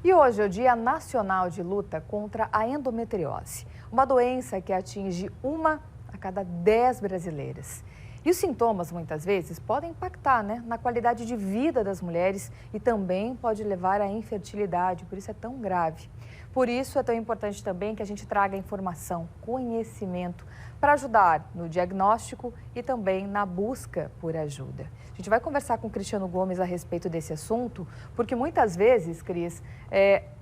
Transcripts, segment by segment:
E hoje é o Dia Nacional de Luta contra a Endometriose, uma doença que atinge 1 a cada 10 brasileiras. E os sintomas, muitas vezes, podem impactar, na qualidade de vida das mulheres e também pode levar à infertilidade, por isso é tão grave. Por isso é tão importante também que a gente traga informação, conhecimento, para ajudar no diagnóstico e também na busca por ajuda. A gente vai conversar com o Cristiano Gomes a respeito desse assunto, porque muitas vezes, Cris,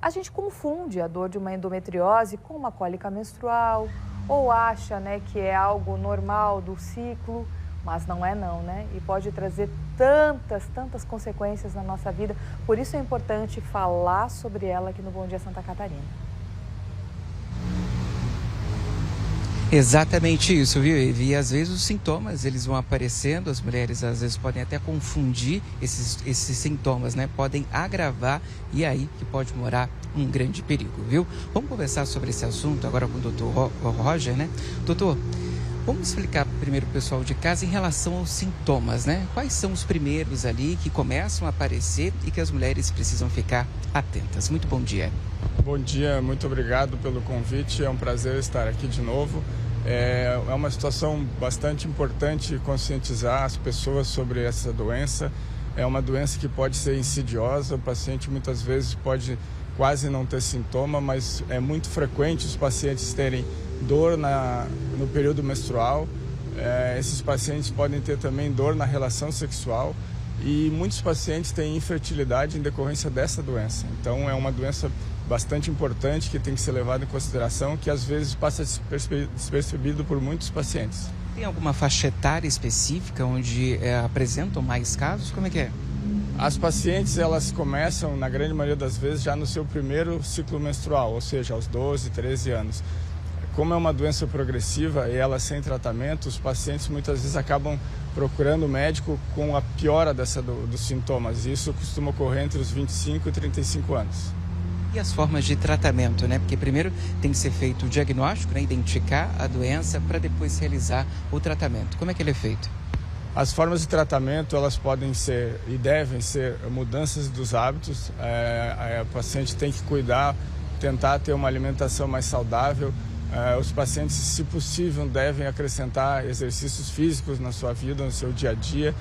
a gente confunde a dor de uma endometriose com uma cólica menstrual ou acha, que é algo normal do ciclo. Mas não é não, E pode trazer tantas consequências na nossa vida. Por isso é importante falar sobre ela aqui no Bom Dia Santa Catarina. Exatamente isso, viu? E às vezes os sintomas, eles vão aparecendo, as mulheres às vezes podem até confundir esses sintomas, Podem agravar e aí que pode morar um grande perigo, viu? Vamos conversar sobre esse assunto agora com o doutor Roger, Doutor, vamos explicar primeiro para o pessoal de casa em relação aos sintomas, Quais são os primeiros ali que começam a aparecer e que as mulheres precisam ficar atentas? Muito bom dia. Bom dia, muito obrigado pelo convite, é um prazer estar aqui de novo. É uma situação bastante importante conscientizar as pessoas sobre essa doença. É uma doença que pode ser insidiosa, o paciente muitas vezes pode quase não ter sintoma, mas é muito frequente os pacientes terem dor no período menstrual. Esses pacientes podem ter também dor na relação sexual e muitos pacientes têm infertilidade em decorrência dessa doença. Então é uma doença bastante importante que tem que ser levada em consideração, que às vezes passa despercebido por muitos pacientes. Tem alguma faixa etária específica onde apresentam mais casos? Como é que é? As pacientes, elas começam, na grande maioria das vezes, já no seu primeiro ciclo menstrual, ou seja, aos 12, 13 anos. Como é uma doença progressiva e ela sem tratamento, os pacientes muitas vezes acabam procurando o médico com a piora dos sintomas. Isso costuma ocorrer entre os 25 e 35 anos. E as formas de tratamento, Porque primeiro tem que ser feito o diagnóstico, identificar a doença para depois realizar o tratamento. Como é que ele é feito? As formas de tratamento, elas podem ser e devem ser mudanças dos hábitos. O paciente tem que cuidar, tentar ter uma alimentação mais saudável. Os pacientes, se possível, devem acrescentar exercícios físicos na sua vida, no seu dia a dia.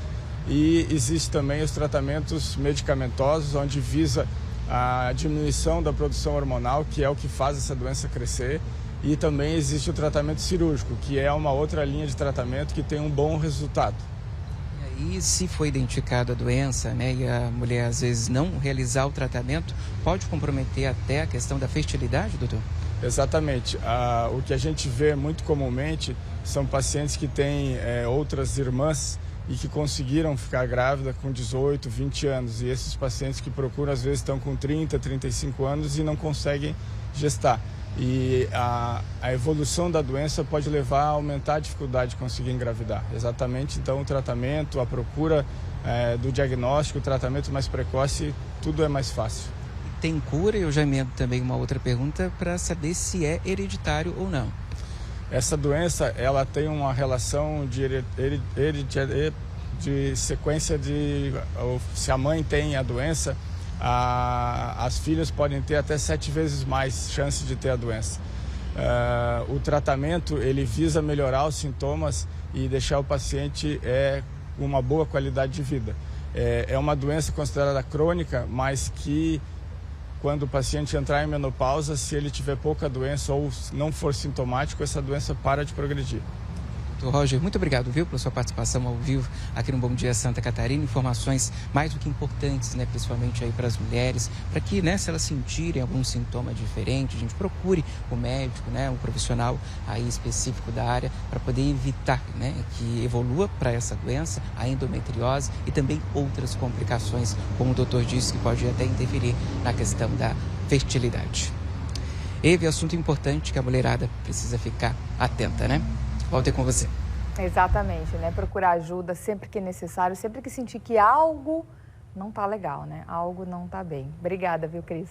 E existe também os tratamentos medicamentosos, onde visa a diminuição da produção hormonal, que é o que faz essa doença crescer. E também existe o tratamento cirúrgico, que é uma outra linha de tratamento que tem um bom resultado. E se for identificada a doença, e a mulher às vezes não realizar o tratamento, pode comprometer até a questão da fertilidade, doutor? Exatamente. O que a gente vê muito comumente são pacientes que têm outras irmãs e que conseguiram ficar grávida com 18, 20 anos. E esses pacientes que procuram, às vezes, estão com 30, 35 anos e não conseguem gestar. E a evolução da doença pode levar a aumentar a dificuldade de conseguir engravidar. Exatamente, então, o tratamento, a procura do diagnóstico, o tratamento mais precoce, tudo é mais fácil. Tem cura? Eu já emendo também uma outra pergunta para saber se é hereditário ou não. Essa doença, ela tem uma relação de sequência se a mãe tem a doença, as filhas podem ter até 7 vezes mais chance de ter a doença. O tratamento, ele visa melhorar os sintomas e deixar o paciente com uma boa qualidade de vida. É uma doença considerada crônica, mas que quando o paciente entrar em menopausa, se ele tiver pouca doença ou não for sintomático, essa doença para de progredir. Doutor Roger, muito obrigado, pela sua participação ao vivo aqui no Bom Dia Santa Catarina. Informações mais do que importantes, principalmente aí para as mulheres, para que, se elas sentirem algum sintoma diferente, a gente procure o médico, um profissional aí específico da área, para poder evitar, que evolua para essa doença, a endometriose e também outras complicações, como o doutor disse, que pode até interferir na questão da fertilidade. Eve, assunto importante que a mulherada precisa ficar atenta, Volto com você. Exatamente, Procurar ajuda sempre que necessário, sempre que sentir que algo não está legal, algo não está bem. Obrigada, Cris?